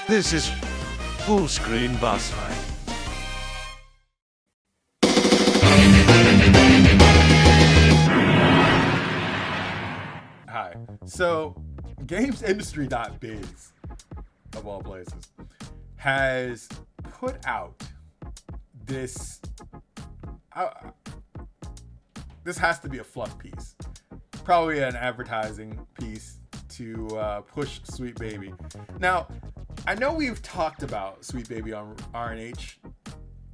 This is full screen boss fight. Hi. So, gamesindustry.biz, of all places, has put out this. This has to be a fluff piece, probably an advertising piece to push Sweet Baby. Now, I know we've talked about Sweet Baby on RNH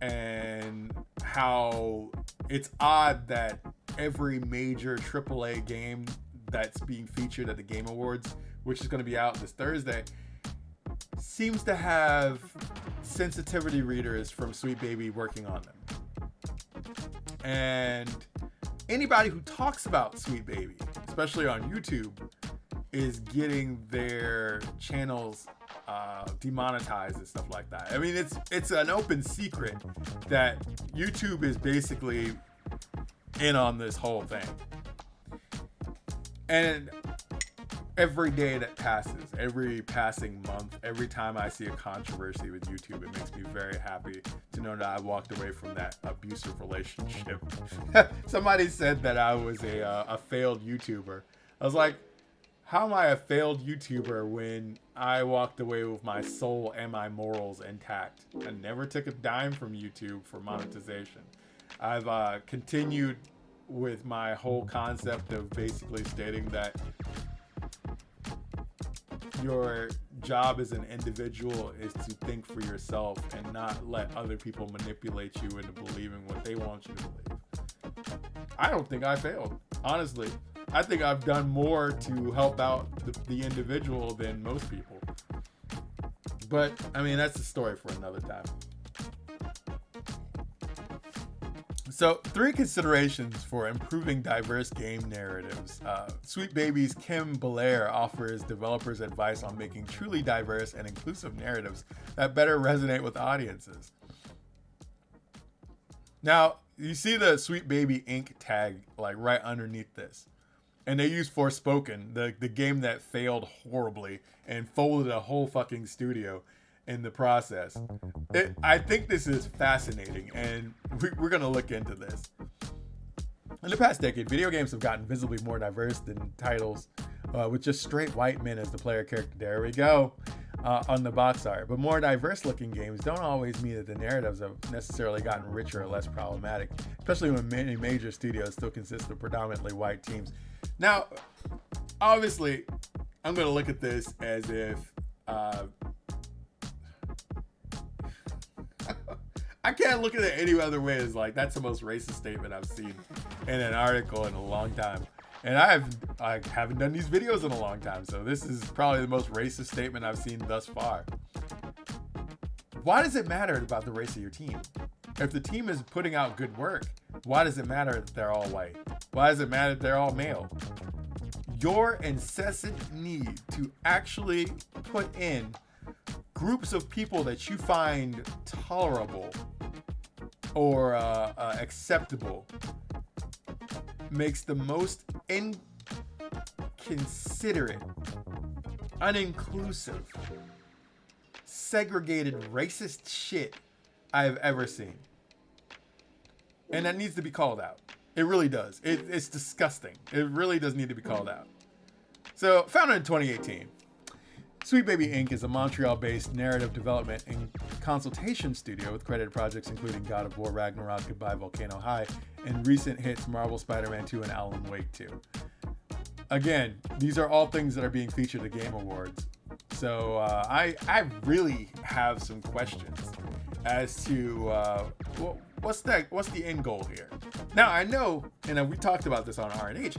and how it's odd that every major AAA game that's being featured at the Game Awards, which is going to be out this Thursday, seems to have sensitivity readers from Sweet Baby working on them. And anybody who talks about Sweet Baby, especially on YouTube, is getting their channels demonetized and stuff like that. I mean, it's an open secret that YouTube is basically in on this whole thing. And every day that passes, every passing month, every time I see a controversy with YouTube, it makes me very happy to know that I walked away from that abusive relationship. Somebody said that I was a failed YouTuber. I was like, how am I a failed YouTuber when I walked away with my soul and my morals intact? I never took a dime from YouTube for monetization. I've continued with my whole concept of basically stating that your job as an individual is to think for yourself and not let other people manipulate you into believing what they want you to believe. I don't think I failed, honestly. I think I've done more to help out the individual than most people. But, I mean, that's a story for another time. So, 3 considerations for improving diverse game narratives. Sweet Baby's Kim Belair offers developers advice on making truly diverse and inclusive narratives that better resonate with audiences. Now, you see the Sweet Baby Inc. tag like right underneath this. And they use Forspoken, the game that failed horribly and folded a whole fucking studio in the process. I think this is fascinating, and we're going to look into this. In the past decade, video games have gotten visibly more diverse than titles with just straight white men as the player character. There we go, on the box art. But more diverse looking games don't always mean that the narratives have necessarily gotten richer or less problematic, especially when many major studios still consist of predominantly white teams. Now, obviously, I'm going to look at this as if I can't look at it any other way as like that's the most racist statement I've seen in an article in a long time. And I haven't done these videos in a long time, so this is probably the most racist statement I've seen thus far. Why does it matter about the race of your team? If the team is putting out good work, why does it matter that they're all white? Why does it matter that they're all male? Your incessant need to actually put in groups of people that you find tolerable or acceptable makes the most inconsiderate, uninclusive, segregated, racist shit I've ever seen. And that needs to be called out. It really does. It's disgusting. It really does need to be called out. So, founded in 2018, Sweet Baby Inc. is a Montreal-based narrative development and consultation studio with credited projects including God of War, Ragnarok, Goodbye Volcano High, and recent hits Marvel Spider-Man 2 and Alan Wake 2. Again, these are all things that are being featured at Game Awards. So I really have some questions as to what's the end goal here. Now, I know, and we talked about this on RNH,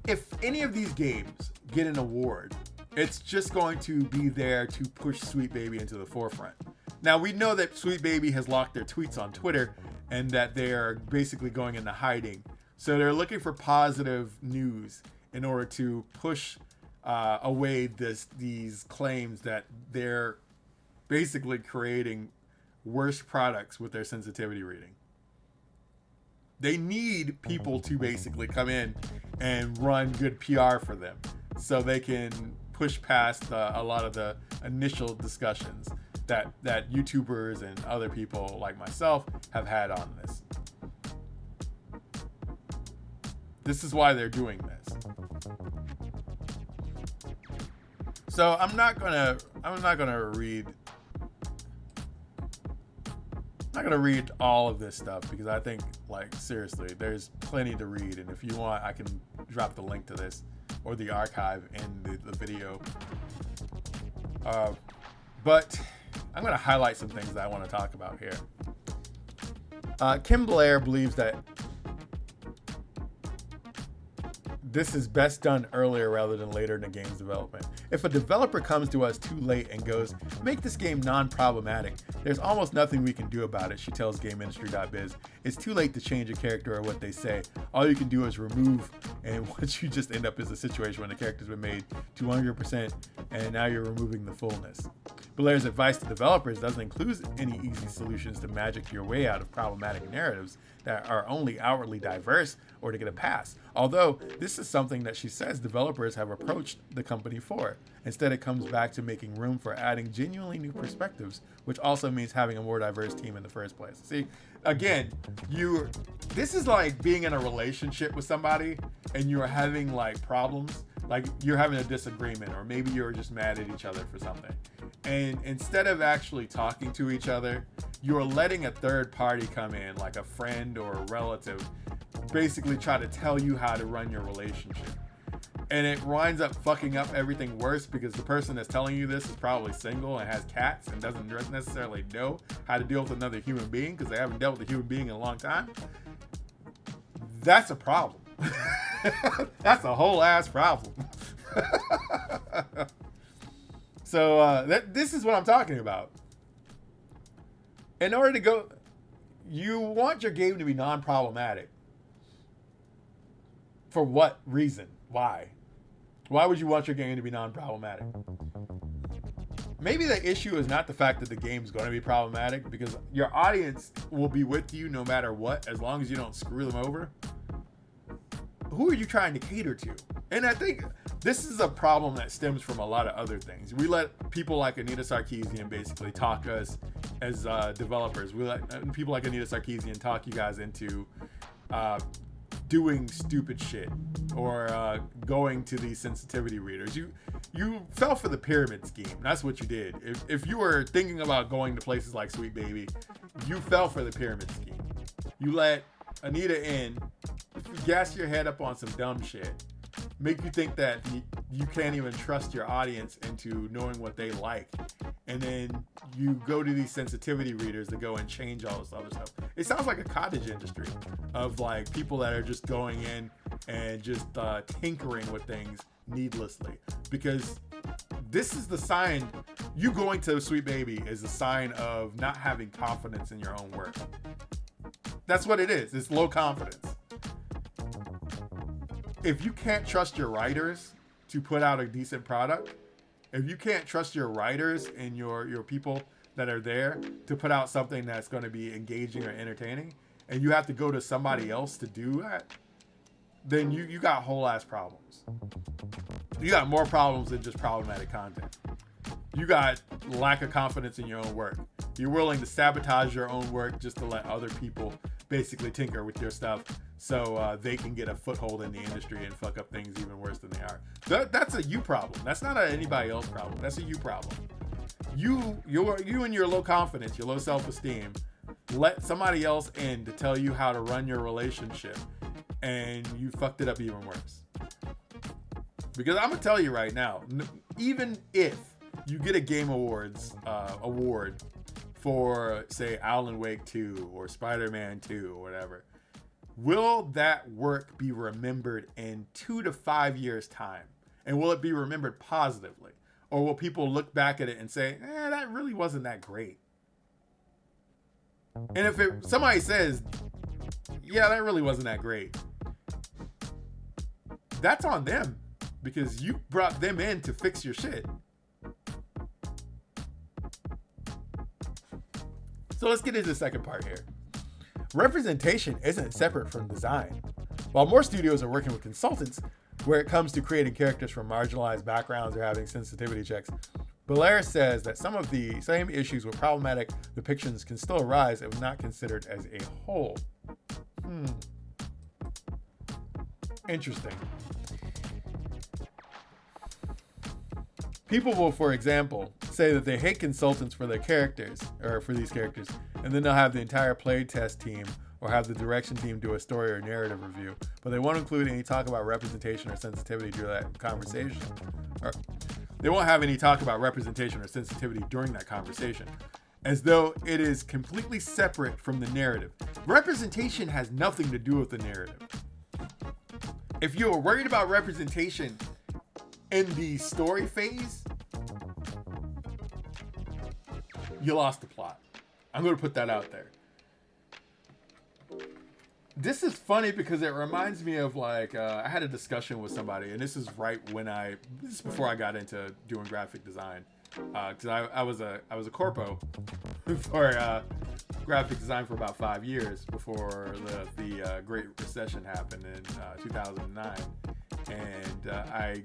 if any of these games get an award, it's just going to be there to push Sweet Baby into the forefront. Now, we know that Sweet Baby has locked their tweets on Twitter and that they are basically going into hiding. So they're looking for positive news in order to push away these claims that they're basically creating worse products with their sensitivity reading. They need people to basically come in and run good PR for them so they can push past a lot of the initial discussions that YouTubers and other people like myself have had on this. This is why they're doing this. So I'm not gonna read all of this stuff because I think, like, seriously, there's plenty to read, and if you want, I can drop the link to this or the archive in the video. But I'm gonna highlight some things that I want to talk about here. Kim Belair believes that this is best done earlier rather than later in the game's development. If a developer comes to us too late and goes, make this game non-problematic, there's almost nothing we can do about it, she tells GameIndustry.biz. It's too late to change a character or what they say. All you can do is remove, and what you just end up is a situation when the character's been made 200% and now you're removing the fullness. Belair's advice to developers doesn't include any easy solutions to magic your way out of problematic narratives that are only outwardly diverse or to get a pass. Although this is something that she says developers have approached the company for. Instead, it comes back to making room for adding genuinely new perspectives, which also means having a more diverse team in the first place. See, again, this is like being in a relationship with somebody and you're having like problems, like you're having a disagreement, or maybe you're just mad at each other for something. And instead of actually talking to each other, you're letting a third party come in, like a friend or a relative, basically try to tell you how to run your relationship. And it winds up fucking up everything worse because the person that's telling you this is probably single and has cats and doesn't necessarily know how to deal with another human being because they haven't dealt with a human being in a long time. That's a problem. That's a whole ass problem. So this is what I'm talking about. In order to go, you want your game to be non-problematic. For what reason? Why? Why would you want your game to be non-problematic? Maybe the issue is not the fact that the game's going to be problematic, because your audience will be with you no matter what, as long as you don't screw them over. Who are you trying to cater to? And I think this is a problem that stems from a lot of other things. We let people like Anita Sarkeesian basically talk us as developers. We let people like Anita Sarkeesian talk you guys into doing stupid shit or going to these sensitivity readers. You fell for the pyramid scheme. That's what you did. If you were thinking about going to places like Sweet Baby, you fell for the pyramid scheme. You let Anita in, gas your head up on some dumb shit, make you think that you can't even trust your audience into knowing what they like, and then you go to these sensitivity readers to go and change all this other stuff. It sounds like a cottage industry of like people that are just going in and just tinkering with things needlessly, because this is the sign. You going to Sweet Baby is a sign of not having confidence in your own work. That's what it is. It's low confidence. If you can't trust your writers to put out a decent product, if you can't trust your writers and your people that are there to put out something that's going to be engaging or entertaining, and you have to go to somebody else to do that, then you got whole ass problems. You got more problems than just problematic content. You got lack of confidence in your own work. You're willing to sabotage your own work just to let other people basically tinker with your stuff so they can get a foothold in the industry and fuck up things even worse than they are. That's a you problem. That's not an anybody else problem. That's a you problem. You and your low confidence, your low self-esteem, let somebody else in to tell you how to run your relationship, and you fucked it up even worse. Because I'm gonna tell you right now, even if you get a Game Awards award for, say, Alan Wake 2 or Spider-Man 2 or whatever, will that work be remembered in 2 to 5 years' time? And will it be remembered positively? Or will people look back at it and say, that really wasn't that great? And if somebody says, yeah, that really wasn't that great, that's on them, because you brought them in to fix your shit. So let's get into the second part here. Representation isn't separate from design. While more studios are working with consultants, where it comes to creating characters from marginalized backgrounds or having sensitivity checks. Belair says that some of the same issues with problematic depictions can still arise if not considered as a whole. Interesting. People will, for example, say that they hate consultants for their characters, or for these characters, and then they'll have the entire playtest team or have the direction team do a story or narrative review, but they won't include any talk about representation or sensitivity during that conversation. Or they won't have any talk about representation or sensitivity during that conversation, as though it is completely separate from the narrative. Representation has nothing to do with the narrative. If you're worried about representation in the story phase, you lost the plot. I'm going to put that out there. This is funny because it reminds me of like, I had a discussion with somebody, and this is right when this is before I got into doing graphic design. Cause I was a corpo for graphic design for about 5 years before the Great Recession happened in 2009. And I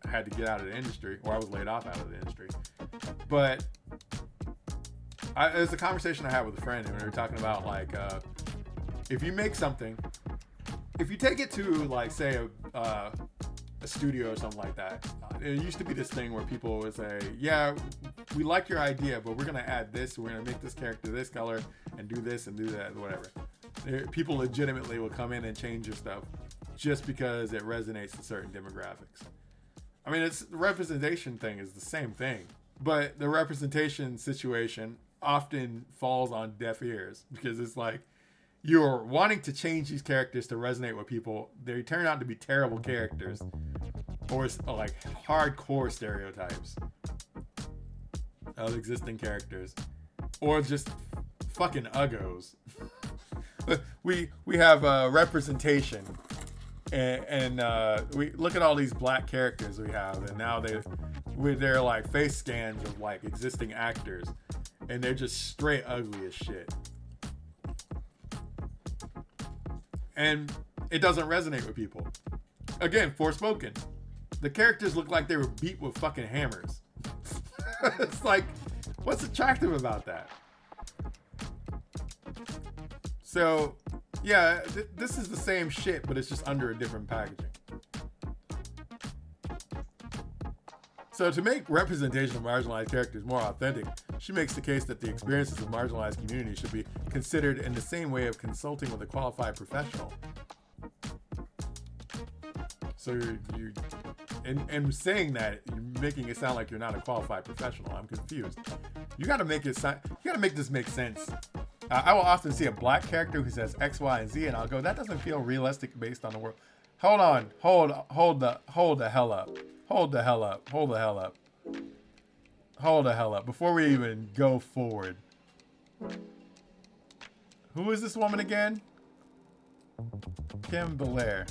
had to get out of the industry, or I was laid off out of the industry. But it was a conversation I had with a friend, and we were talking about like, if you make something, if you take it to like say a studio or something like that, it used to be this thing where people would say, yeah, we like your idea, but we're gonna add this, we're gonna make this character this color and do this and do that, whatever. People legitimately will come in and change your stuff just because it resonates with certain demographics. I mean, the representation thing is the same thing, but the representation situation often falls on deaf ears because it's like, you're wanting to change these characters to resonate with people. They turn out to be terrible characters or like hardcore stereotypes of existing characters or just fucking uggos. we have representation and we look at all these black characters we have, and now they're like face scans of like existing actors, and they're just straight ugly as shit. And it doesn't resonate with people. Again, Forspoken. The characters look like they were beat with fucking hammers. It's like, what's attractive about that? So, yeah, this is the same shit, but it's just under a different packaging. So to make representation of marginalized characters more authentic, she makes the case that the experiences of marginalized communities should be considered in the same way of consulting with a qualified professional. So you're and saying that, you're making it sound like you're not a qualified professional. I'm confused. You gotta make this make sense. I will often see a black character who says X, Y, and Z, and I'll go, that doesn't feel realistic based on the world. Hold on, hold the hell up. Hold the hell up. Hold the hell up. Hold the hell up. Before we even go forward. Who is this woman again? Kim Belair.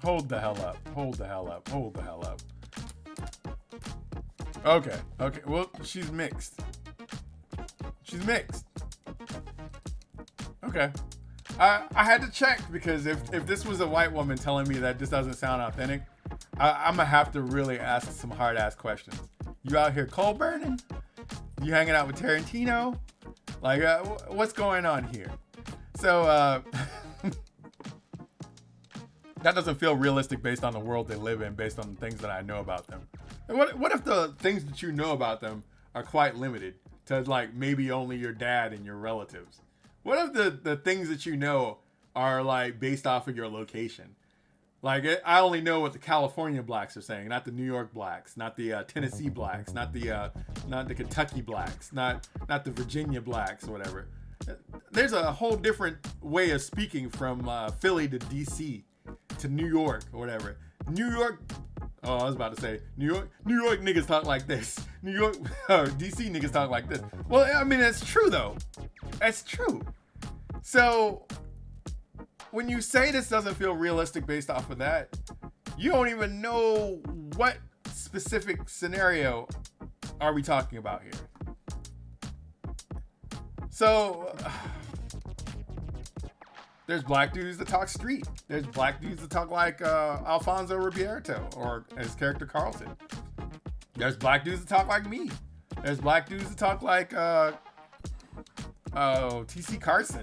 Hold the hell up. Hold the hell up. Hold the hell up. Okay. Okay. Well, she's mixed. She's mixed. Okay. I had to check because if this was a white woman telling me that this doesn't sound authentic, I'm gonna have to really ask some hard ass questions. You out here coal burning? You hanging out with Tarantino? Like, what's going on here? So that doesn't feel realistic based on the world they live in, based on the things that I know about them. And what if the things that you know about them are quite limited to like maybe only your dad and your relatives? What if the things that you know are like based off of your location? Like I only know what the California blacks are saying, not the New York blacks, not the Tennessee blacks, not the Kentucky blacks, not the Virginia blacks or whatever. There's a whole different way of speaking from Philly to DC to New York or whatever. New York. Oh, I was about to say New York niggas talk like this. New York DC niggas talk like this. Well, I mean that's true though. That's true. So when you say this doesn't feel realistic based off of that, you don't even know what specific scenario are we talking about here. So There's black dudes that talk street. There's black dudes that talk like Alfonso Ribeiro or his character Carlton. There's black dudes that talk like me. There's black dudes that talk like TC Carson.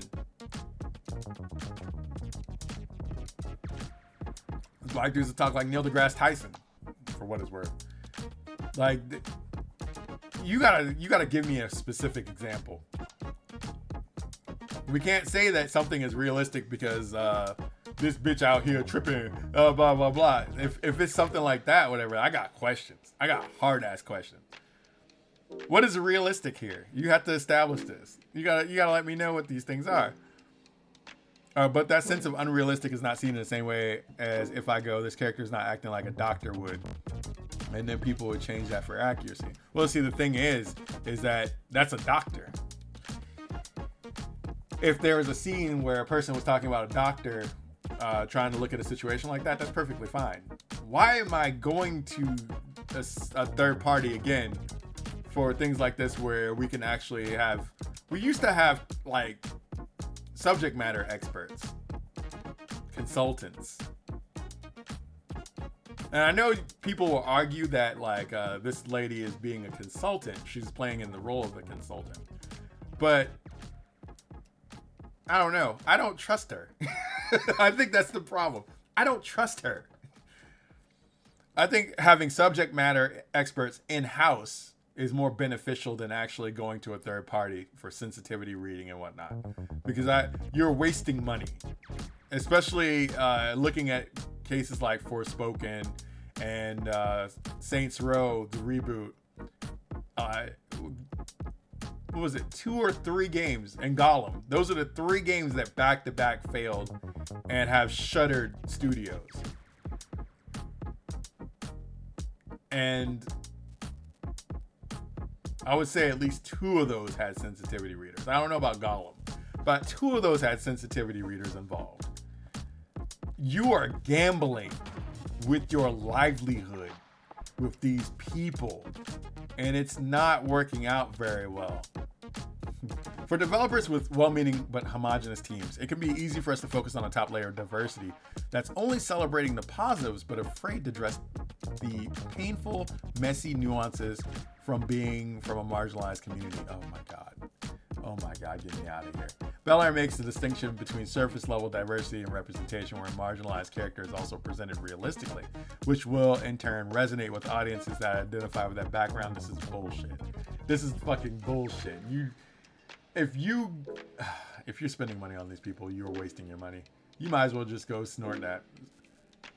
There's black dudes that talk like Neil deGrasse Tyson, for what it's worth. Like, you gotta give me a specific example. We can't say that something is realistic because this bitch out here tripping, blah, blah, blah. If it's something like that, whatever, I got questions. I got hard-ass questions. What is realistic here? You have to establish this. You gotta let me know what these things are. But that sense of unrealistic is not seen in the same way as if I go, this character is not acting like a doctor would. And then people would change that for accuracy. Well, see, the thing is that that's a doctor. If there was a scene where a person was talking about a doctor trying to look at a situation like that, that's perfectly fine. Why am I going to a third party again for things like this where we can actually have... We used to have, like, subject matter experts, consultants. And I know people will argue that, like, this lady is being a consultant. She's playing in the role of a consultant. But I don't know. I don't trust her. I think that's the problem. I don't trust her. I think having subject matter experts in-house is more beneficial than actually going to a third party for sensitivity reading and whatnot. Because you're wasting money. Especially looking at cases like Forspoken and Saints Row, the reboot. What was it? 2 or 3 games, and Gollum. Those are the 3 games that back-to-back failed and have shuttered studios. And I would say at least 2 of those had sensitivity readers. I don't know about Gollum, but 2 of those had sensitivity readers involved. You are gambling with your livelihood with these people, and it's not working out very well. For developers with well-meaning but homogenous teams, it can be easy for us to focus on a top layer of diversity that's only celebrating the positives but afraid to address the painful, messy nuances from being from a marginalized community. Oh my God. Oh my God, get me out of here. Belair makes the distinction between surface level diversity and representation where a marginalized character is also presented realistically, which will in turn resonate with audiences that identify with that background. This is bullshit. This is fucking bullshit. If you're spending money on these people, you're wasting your money. You might as well just go snort that.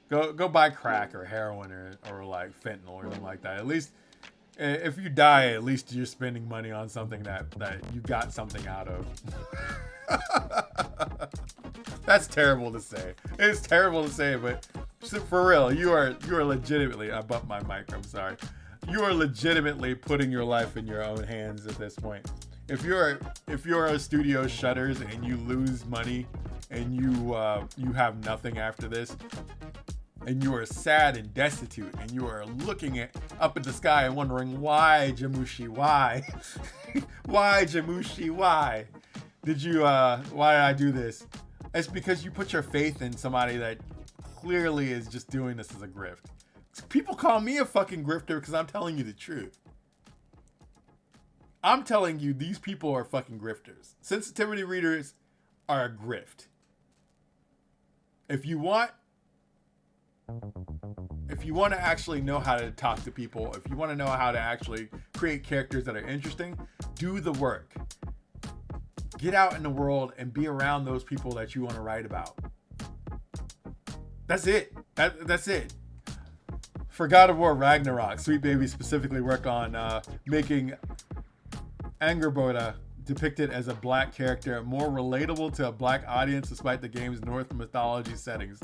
Go buy crack or heroin or like fentanyl or something like that. At least if you die, at least you're spending money on something that you got something out of. That's terrible to say. It's terrible to say, but for real, you are legitimately, I bumped my mic, I'm sorry. You are legitimately putting your life in your own hands at this point. If your studio shutters and you lose money and you have nothing after this, and you are sad and destitute, and you are looking up at the sky and wondering, why, Jamushi, why? Why, Jamushi, why? Why did I do this? It's because you put your faith in somebody that clearly is just doing this as a grift. People call me a fucking grifter because I'm telling you the truth. I'm telling you, these people are fucking grifters. Sensitivity readers are a grift. If you want to actually know how to talk to people, if you want to know how to actually create characters that are interesting, do the work. Get out in the world and be around those people that you want to write about. That's it. That's it. For God of War Ragnarok, Sweet Baby specifically worked on making Angerboda depicted as a black character more relatable to a black audience despite the game's Norse mythology settings.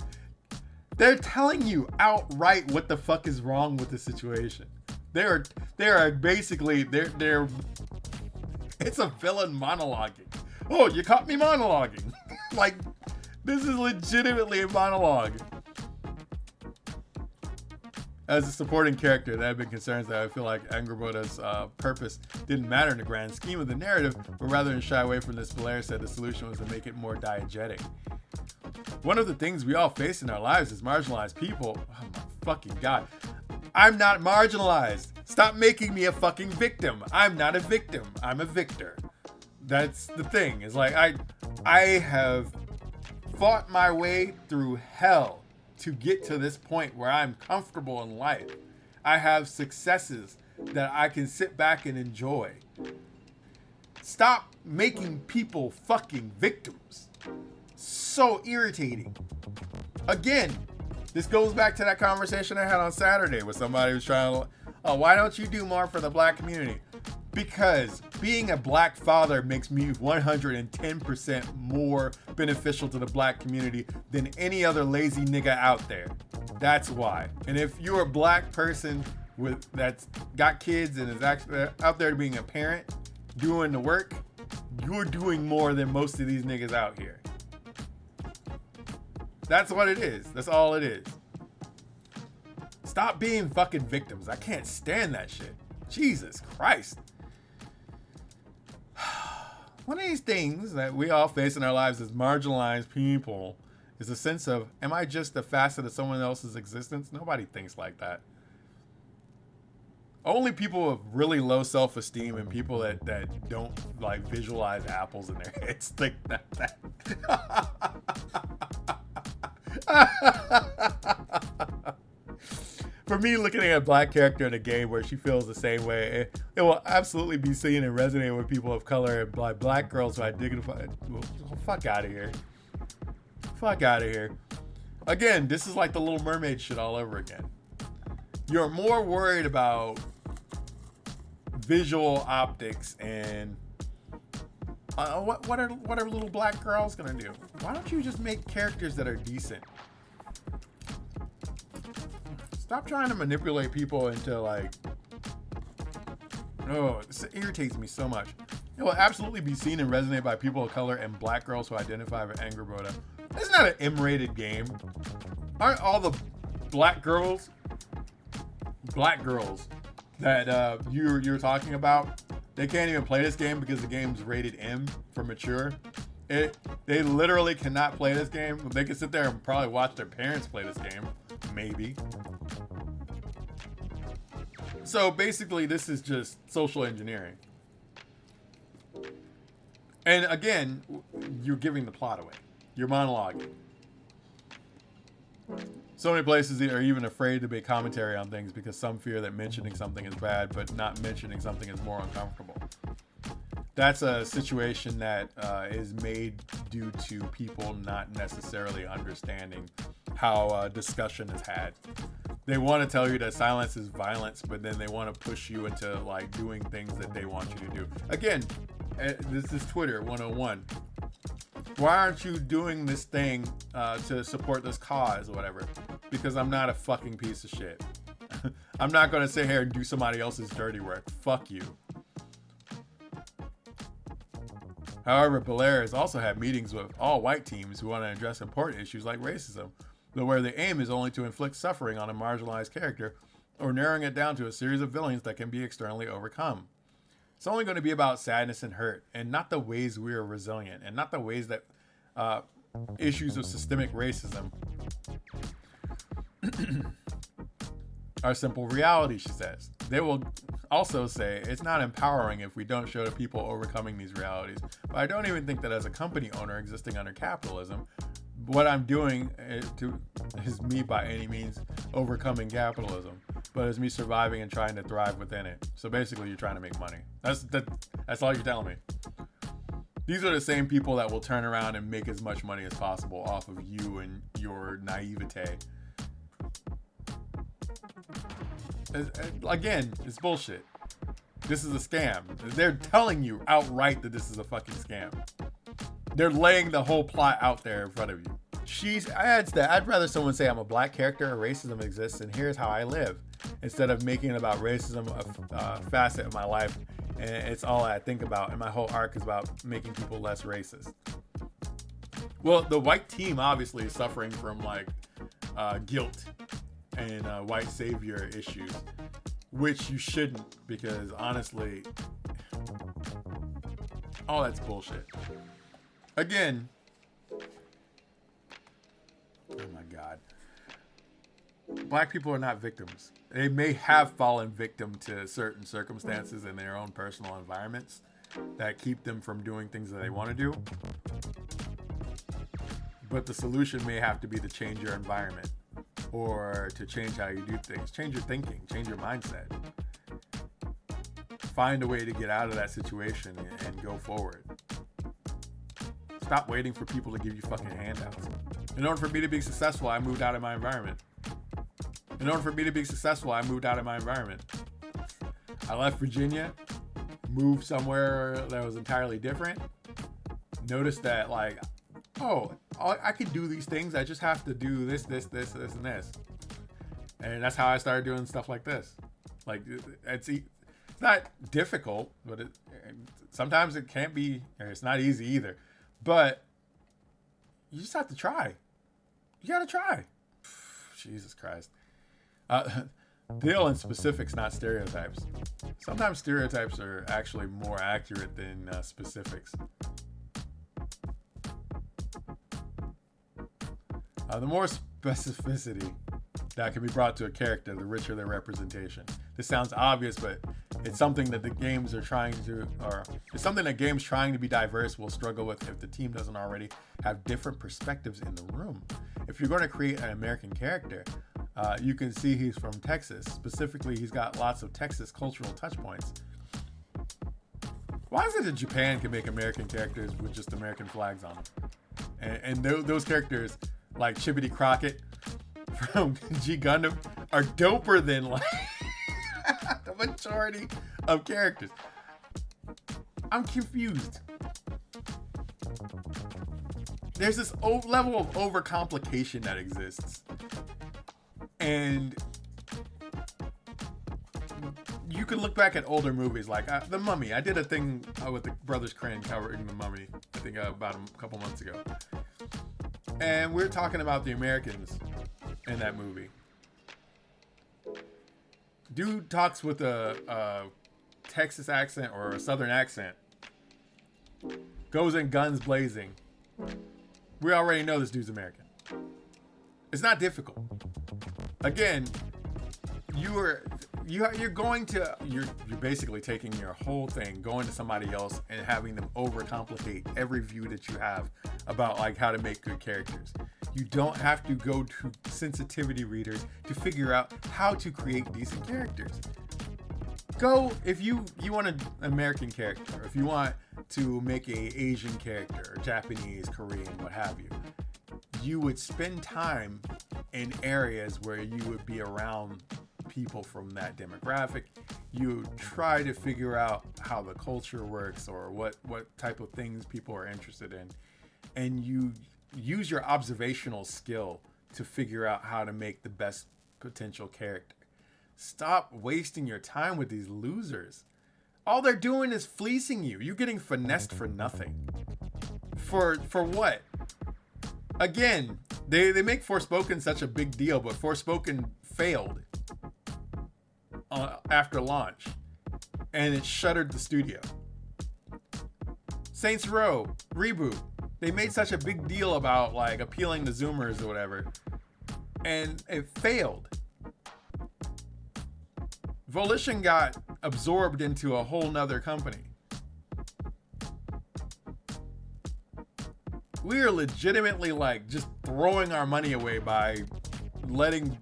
They're telling you outright what the fuck is wrong with the situation. They are basically it's a villain monologuing. Oh, you caught me monologuing. Like, this is legitimately a monologue. As a supporting character, there have been concerns that I feel like Angrboda's purpose didn't matter in the grand scheme of the narrative, but rather than shy away from this, Belair said the solution was to make it more diegetic. One of the things we all face in our lives as marginalized people, oh my fucking god, I'm not marginalized. Stop making me a fucking victim. I'm not a victim. I'm a victor. That's the thing. It's like I have fought my way through hell to get to this point where I'm comfortable in life. I have successes that I can sit back and enjoy. Stop making people fucking victims. So irritating. Again, this goes back to that conversation I had on Saturday with somebody who was trying to, oh, why don't you do more for the black community? Because being a black father makes me 110% more beneficial to the black community than any other lazy nigga out there. That's why. And if you're a black person that's got kids and is actually out there being a parent, doing the work, you're doing more than most of these niggas out here. That's what it is. That's all it is. Stop being fucking victims. I can't stand that shit. Jesus Christ. One of these things that we all face in our lives as marginalized people is a sense of, am I just a facet of someone else's existence? Nobody thinks like that. Only people with really low self-esteem and people that don't like visualize apples in their heads think that. For me, looking at a black character in a game where she feels the same way, it will absolutely be seen and resonate with people of color and black girls who identify. Well, fuck out of here. Fuck out of here. Again, this is like the Little Mermaid shit all over again. You're more worried about visual optics and what are little black girls gonna do? Why don't you just make characters that are decent? Stop trying to manipulate people into like, oh, this irritates me so much. It will absolutely be seen and resonate by people of color and black girls who identify with Angrboda. It's not an M-rated game. Aren't all the black girls that you're talking about, they can't even play this game because the game's rated M for mature? They literally cannot play this game. They can sit there and probably watch their parents play this game, maybe. So basically, this is just social engineering. And again, you're giving the plot away. You're monologuing. So many places are even afraid to make commentary on things because some fear that mentioning something is bad, but not mentioning something is more uncomfortable. That's a situation that is made due to people not necessarily understanding how discussion is had. They want to tell you that silence is violence, but then they want to push you into like doing things that they want you to do. Again, this is Twitter 101. Why aren't you doing this thing to support this cause or whatever? Because I'm not a fucking piece of shit. I'm not going to sit here and do somebody else's dirty work. Fuck you. However, Belair has also had meetings with all white teams who want to address important issues like racism, though where the aim is only to inflict suffering on a marginalized character or narrowing it down to a series of villains that can be externally overcome. It's only going to be about sadness and hurt, and not the ways we are resilient, and not the ways that issues of systemic racism are simple reality, she says. They will also say it's not empowering if we don't show the people overcoming these realities. But I don't even think that as a company owner existing under capitalism, what I'm doing is me by any means overcoming capitalism, but it's me surviving and trying to thrive within it. So basically, you're trying to make money. That's all you're telling me. These are the same people that will turn around and make as much money as possible off of you and your naivete. Again, it's bullshit. This is a scam. They're telling you outright that this is a fucking scam. They're laying the whole plot out there in front of you. She adds that I'd rather someone say I'm a black character, racism exists, and here's how I live, instead of making it about racism, a facet of my life, and it's all I think about, and my whole arc is about making people less racist. Well, the white team obviously is suffering from like guilt and white savior issues, which you shouldn't, because honestly, all that's bullshit. Again, oh my God. Black people are not victims. They may have fallen victim to certain circumstances in their own personal environments that keep them from doing things that they want to do. But the solution may have to be to change your environment, or to change how you do things. Change your thinking, change your mindset. Find a way to get out of that situation and go forward. Stop waiting for people to give you fucking handouts. In order for me to be successful, I moved out of my environment. In order for me to be successful, I moved out of my environment. I left Virginia, moved somewhere that was entirely different. Noticed that, like, oh, I could do these things. I just have to do this, and this. And that's how I started doing stuff like this. Like, it's not difficult, but sometimes it can't be, or it's not easy either. But you just have to try. You got to try. Jesus Christ. Deal in specifics, not stereotypes. Sometimes stereotypes are actually more accurate than specifics. The more specificity that can be brought to a character, the richer their representation. This sounds obvious, but it's something that the games are trying to, or it's something that games trying to be diverse will struggle with if the team doesn't already have different perspectives in the room. If you're going to create an American character, you can see he's from Texas. Specifically, he's got lots of Texas cultural touch points. Why is it that Japan can make American characters with just American flags on them? And those characters, like Chibbity Crockett from G Gundam, are doper than like the majority of characters. I'm confused. There's this level of overcomplication that exists. And you can look back at older movies like The Mummy. I did a thing with the Brothers Crane covering The Mummy, I think about a couple months ago. And we're talking about the Americans in that movie. Dude talks with a Texas accent or a Southern accent. Goes in guns blazing. We already know this dude's American. It's not difficult. Again, you're basically taking your whole thing, going to somebody else and having them overcomplicate every view that you have about like how to make good characters. You don't have to go to sensitivity readers to figure out how to create decent characters. Go, if you want an American character, or if you want to make a Asian character, or Japanese, Korean, what have you, you would spend time in areas where you would be around people from that demographic. You try to figure out how the culture works, or what type of things people are interested in, and you use your observational skill to figure out how to make the best potential character. Stop wasting your time with these losers. All they're doing is fleecing you. You're getting finessed for nothing. For what? Again, they make Forspoken such a big deal, but Forspoken failed after launch, and it shuttered the studio. Saints Row reboot. They made such a big deal about like appealing to Zoomers or whatever, and it failed. Volition got absorbed into a whole nother company. We are legitimately like just throwing our money away by letting,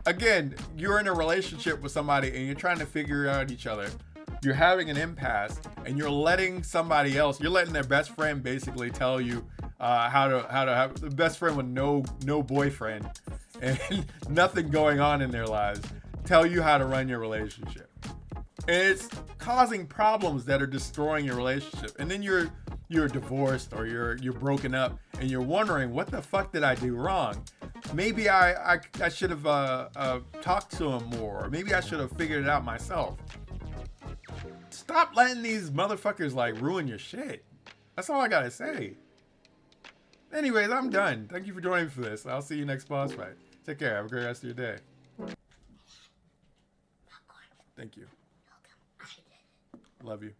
again, you're in a relationship with somebody and you're trying to figure out each other. You're having an impasse and you're letting somebody else, you're letting their best friend basically tell you how to have the best friend with no boyfriend and nothing going on in their lives, tell you how to run your relationship. And it's causing problems that are destroying your relationship. And then you're divorced or you're broken up and you're wondering, what the fuck did I do wrong? Maybe I should have talked to him more, or maybe I should have figured it out myself. Stop letting these motherfuckers like ruin your shit. That's all I gotta say. Anyways, I'm done. Thank you for joining me for this. I'll see you next boss fight. Take care. Have a great rest of your day. Thank you. Love you.